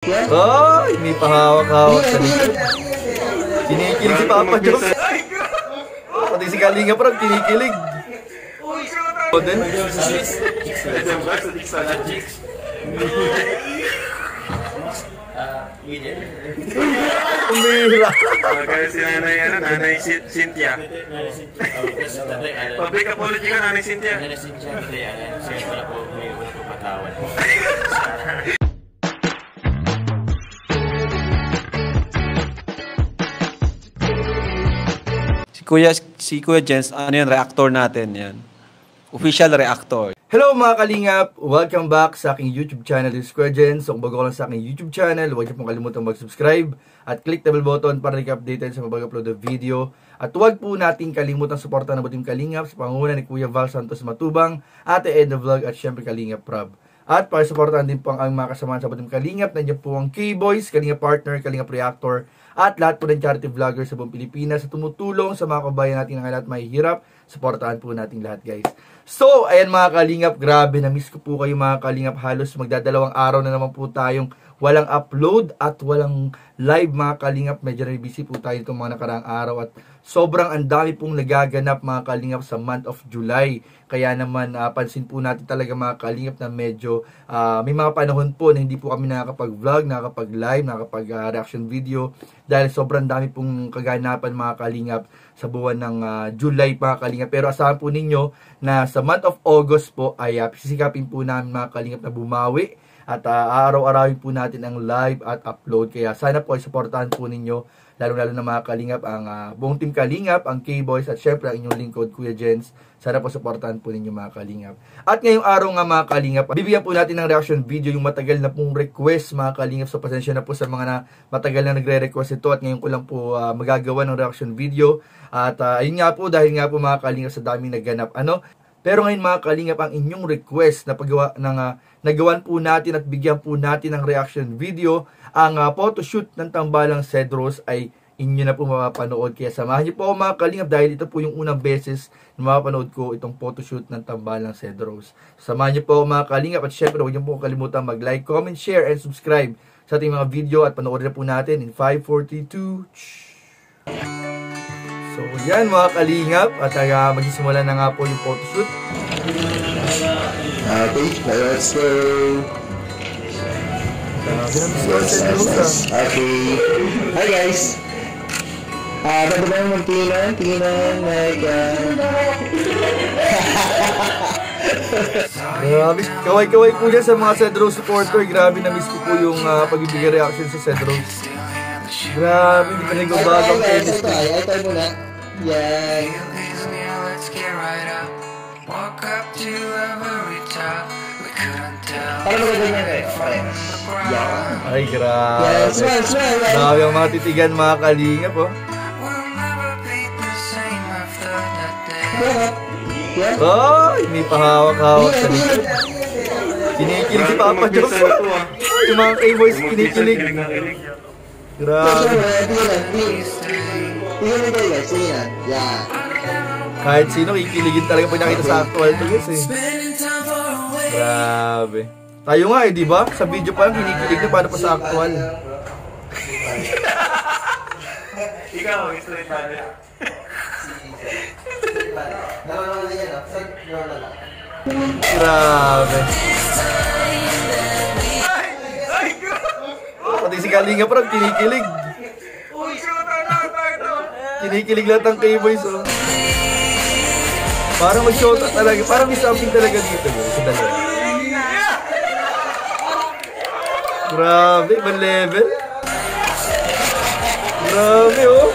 Ay, may pahawak-hawak sa likod. Kinikilig si Papa Diyos. Pati si Kalinga parang kinikilig. Din. Umira. Kaya si Nanay Cynthia. Public apology ka, Nanay Cynthia. Nanay Cynthia, siya wala po patawad. Si Kuya Jens, ano yan, reactor natin yan. Official reactor. Hello mga kalingap! Welcome back sa aking YouTube channel, this is Kuya Jens. So kung bago ka lang sa aking YouTube channel, huwag niyo pong kalimutan mag-subscribe at click the bell button para i-update sa mga upload na video. At huwag po natin kalimutan suportahan ng Butim Kalingap sa pangunguna ni Kuya Val Santos Matubang, Ate Edna Vlog at syempre Kalingap Prab. At para suportahan din po ang mga kasamahan sa Butim Kalingap, nandiyan po ang K-Boys, Kalingap Partner, Kalingap Reactor, at lahat po ng charity vloggers sa buong Pilipinas sa tumutulong sa mga kabayan natin na lahat mahihirap. Supportahan po natin lahat, guys. So, ayan mga kalingap, grabe, na-miss ko po kayo mga kalingap. Halos magdadalawang araw na naman po tayong walang upload at walang live mga kalingap. Medyo na busy po tayo itong mga nakaraang araw at sobrang ang dami pong nagaganap mga kalingap sa month of July. Kaya naman pansin po natin talaga mga kalingap na medyo may mga panahon po na hindi po kami nakakapag-vlog, nakakapag-live, nakakapag-reaction video dahil sobrang dami pong kaganapan mga kalingap sa buwan ng July mga kalingap. Pero asahan po ninyo na sa month of August po ay sisikapin po namin mga kalingap na bumawi at araw-arawin po natin ang live at upload. Kaya sana po ay supportahan po ninyo, lalo-lalo na mga kalingap, ang buong team Kalingap, ang K-Boys at syempre ang inyong lingkod, Kuya Jens. Sana po supportahan po ninyo mga kalingap. At ngayong araw nga mga kalingap, bibigyan po natin ng reaction video yung matagal na pong request mga kalingap. So pasensya na po sa mga matagal na nagre-request ito at ngayon ko lang po magagawa ng reaction video. At ayun nga po, dahil nga po mga kalingap sa daming nagganap. Pero ngayon mga kalingap, ang inyong request na paggawa ng nagawan po natin at bigyan po natin ng reaction video, ang photoshoot ng Tambalang Cedros ay inyo na po mapapanood. Kaya samahan niyo po ako mga kalingap dahil ito po yung unang beses na mapapanood ko itong photoshoot ng Tambalang Cedros. Samahan niyo po ako mga kalingap at syempre huwag niyo po kalimutan mag-like, comment, share, and subscribe sa ating mga video at panoorin na po natin in 5, 4, 3, 2. So yan mga kalingap at magsisimula na nga po yung photoshoot. Okay, let's go. Okay. Hi guys. Bago ba yung tingnan, like, Grabe, kaway-kaway po dyan sa mga Cedros supporter. Grabe, na-miss ko po yung pagbibigay reaction sa Cedros. Grabe, hindi pa nagbabago ang chemistry. Ay, tayo muna. Yan. Para magaganyan kayo. Okay. Yan. Ay, grabe. Yan, smile. Grabe ang mga titigan mga kalingap, oh. Yan. Ay, may pahawak-hawak sa likod. Kinikilig si Papa Diyos. Yung mga K-Boys kinikilig. Grabe. Tingnan mo tayo guys. Sige na. Yan. Kahit sino, kikiligin talaga pag nakita sa actual to guys eh. Grabe. Tayo nga eh, di ba? Sa video pa lang kinikilig na paano pa sa actual. Ikaw, straight tayo. Grabe. Pati si Kalinga parang kinikilig. Kinikilig lahat ang K-Boys oh. Parang mag-shota talaga. Parang may something talaga dito sa dalawa. Grabe, ibang level. Grabe oh.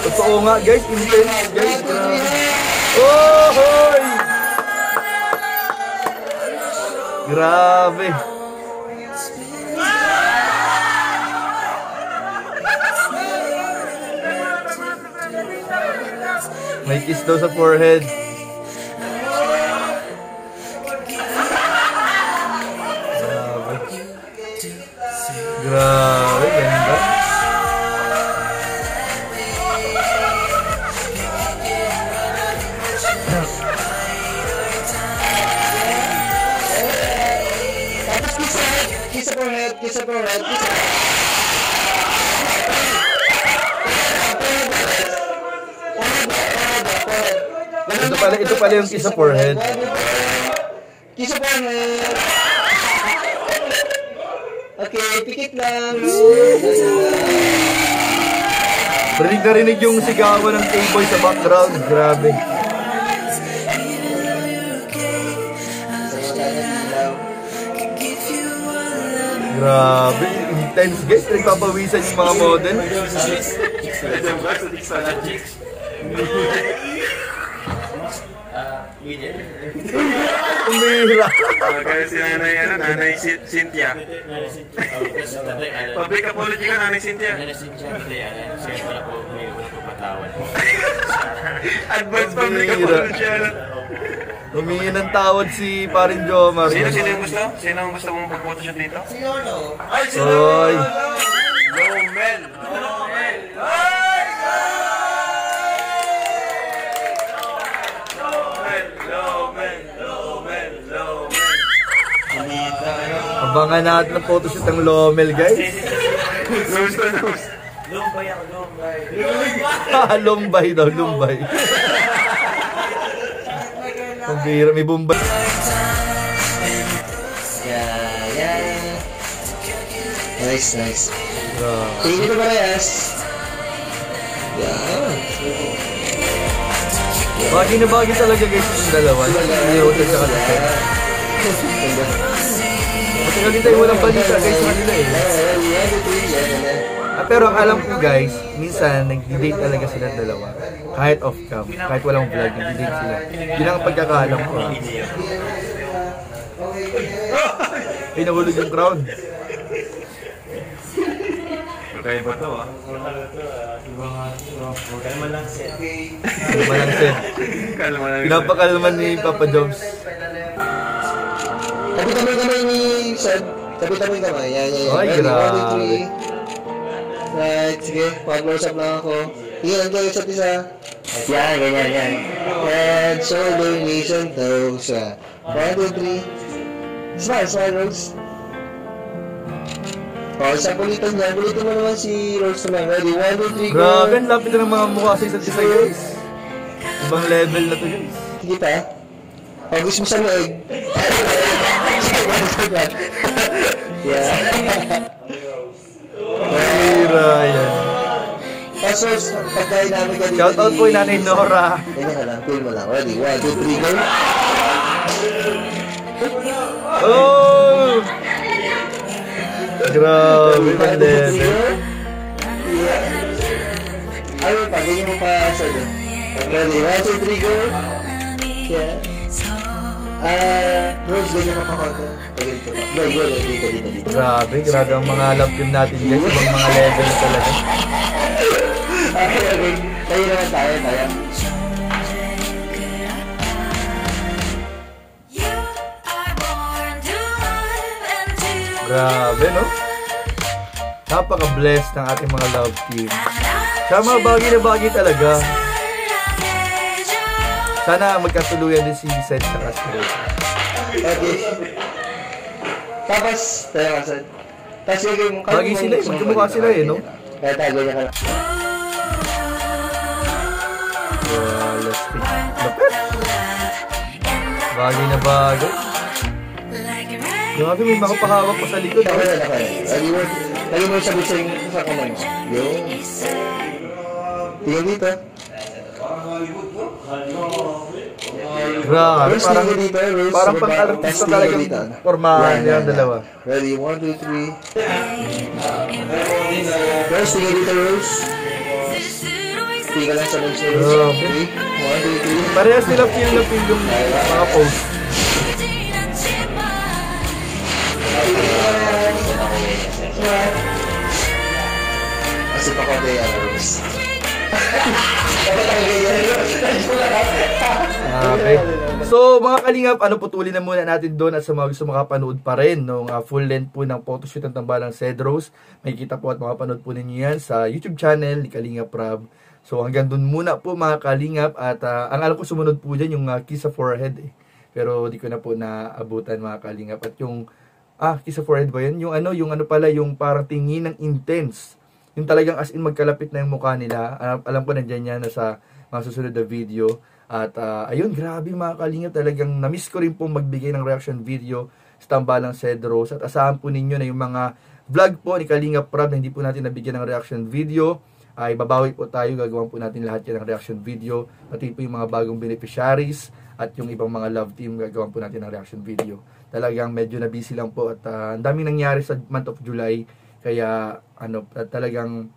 Totoo nga guys, intense guys. Grabe. Oh, hoy! Grabe. May kiss daw sa forehead. Grabe, ganda. Kiss sa forehead, kiss sa forehead, kiss sa Ito pala yung kiss sa forehead. Kiss sa forehead. Okay, pikit lang. Rinig yung sigawan ng K-boy sa background. Grabe. Grabe. Intense guys. Nagpapawisan yung mga model. Umira. Kaya si Nanay Cynthia. Public apology ka, Nanay Cynthia. Siya pala po may unang po patawad. Advance public apology. Humingi ng tawad si Parin Jomar. Sino yung gusto? Sino ang gusto mong pag-photoshoot dito? Oy. Lomel! Abangan natin ang photoshoot ng Lomel, guys. Nose to nose. Lumbay daw, lumbay. Ang bira, may bumbay. Yeah. Nice. Grabe. Tingin ko parehas. Yeah. Bagay na bagay talaga guys yung dalawa. Yung Rosa at saka Lisette. Matagal din tayo walang balita guys sa kanila eh. Pero ang alam ko guys, minsan nag-date talaga silang dalawa. Kahit off-cam, kahit walang vlog, nag-date sila. Yun ang pagkakaalam ko. Ay, nahulog yung crowd. Okay ba ito Kalma lang set. Pinapakalman ni Papa Jobs. Tapitan mo yung kamay ni Seb. Tapitan mo yung kamay. Yan. Ay, grabe. 1, 2, 3. Right, sige. Pag-close up lang ako. Tingnan ko isa't isa. Yan, ganyan. Head, shoulder, knees, and toes. 1, 2, 3. Smile, Rose. Isang kulitan niya. Kulitan mo naman si Rose naman. Ready? 1, 2, 3, go. Grabe, ang lapit na ng mga mukha sa isa't isa guys. Ibang level na to guys. Sige pa. Gusto mo sa leeg. Yeah. Mahira yan. Passos, pagkain namin ka dito. Shoutout po yung Nanay Nora. Ganyan ka lang, feel mo lang. Ready? 1, 2, 3, go. Oh! Grabe, ang level. Ayun pa, ganyan mo pa sa doon. Ready? 1, 2, 3, go. Yeah. Rose, ganyan mo pa konti. Ganito pa. Go, dito. Grabe ang mga love team natin guys. Ibang mga level talaga. Okay. Tayo naman tayo. Grabe, no? Napaka-blessed ng ating mga love team. Sa mga bagay na bagay talaga. Sana magkatuluyan din si Seth sa Castro. Okay. Tapos, tayo ka, Seth. Tapos gagawin mo. Bagay sila eh. Magkamukha sila eh, no? Kaya tayo niya ka lang. Lasting. Lapit. Bagay na bagay. Grabe, may mga pahawak pa sa likod. Ako na. Lagi mo sabit sa kamay mo. Yung. Tingnan dito. Grabe, Rose, tingnan dito. Rose, parang pang-artista talagang formahan niya ang dalawa. Ready? 1, 2, 3. Rose, tingnan dito, Rose. Tingnan lang sa Rose. Grabe. 1, 2, 3. Parehas nila feel na feel yung mga post. Kasi pa ko yan, Rose. Okay. So mga kalingap, putulin na muna natin doon at sa mga gusto makapanood pa rin nung full length po ng photoshoot ng Tambalang Cedros. Makikita po at makapanood po ninyo yan sa YouTube channel ni Kalingap Rab. So hanggang doon muna po mga kalingap at ang alam ko sumunod po dyan yung kiss sa forehead eh. Pero di ko na po naabutan mga kalingap at yung kiss sa forehead ba yun? Yung ano pala, yung parang tingin ng intense. Yung talagang as in magkalapit na yung mukha nila. Alam ko nandiyan yan sa mga susunod na video. At ayun, grabe mga kalingap, talagang na-miss ko rin po magbigay ng reaction video sa Tambalang Cedros. At asahan po ninyo na yung mga vlog po ni Kalingap Prab na hindi po natin nabigyan ng reaction video, ay babawi po tayo, gagawin po natin lahat yan ng reaction video, pati po yung mga bagong beneficiaries at yung ibang mga love team, gagawin po natin ng reaction video. Talagang medyo na busy lang po at ang daming nangyari sa month of July, kaya talagang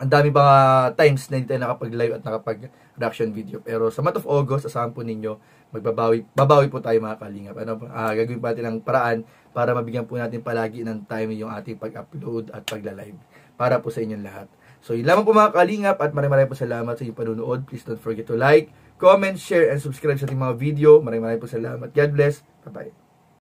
ang dami mga times na hindi tayo nakapag-live at nakapag-reaction video. Pero sa month of August, asahan po ninyo, babawi po tayo mga kalingap. Gagawin pa natin ang paraan para mabigyan po natin palagi ng time yung ating pag-upload at pagla-live para po sa inyong lahat. So, yun lamang po mga kalingap at maraming po salamat sa inyong panunood. Please don't forget to like, comment, share, and subscribe sa ating mga video. Maraming po salamat. God bless. Bye-bye.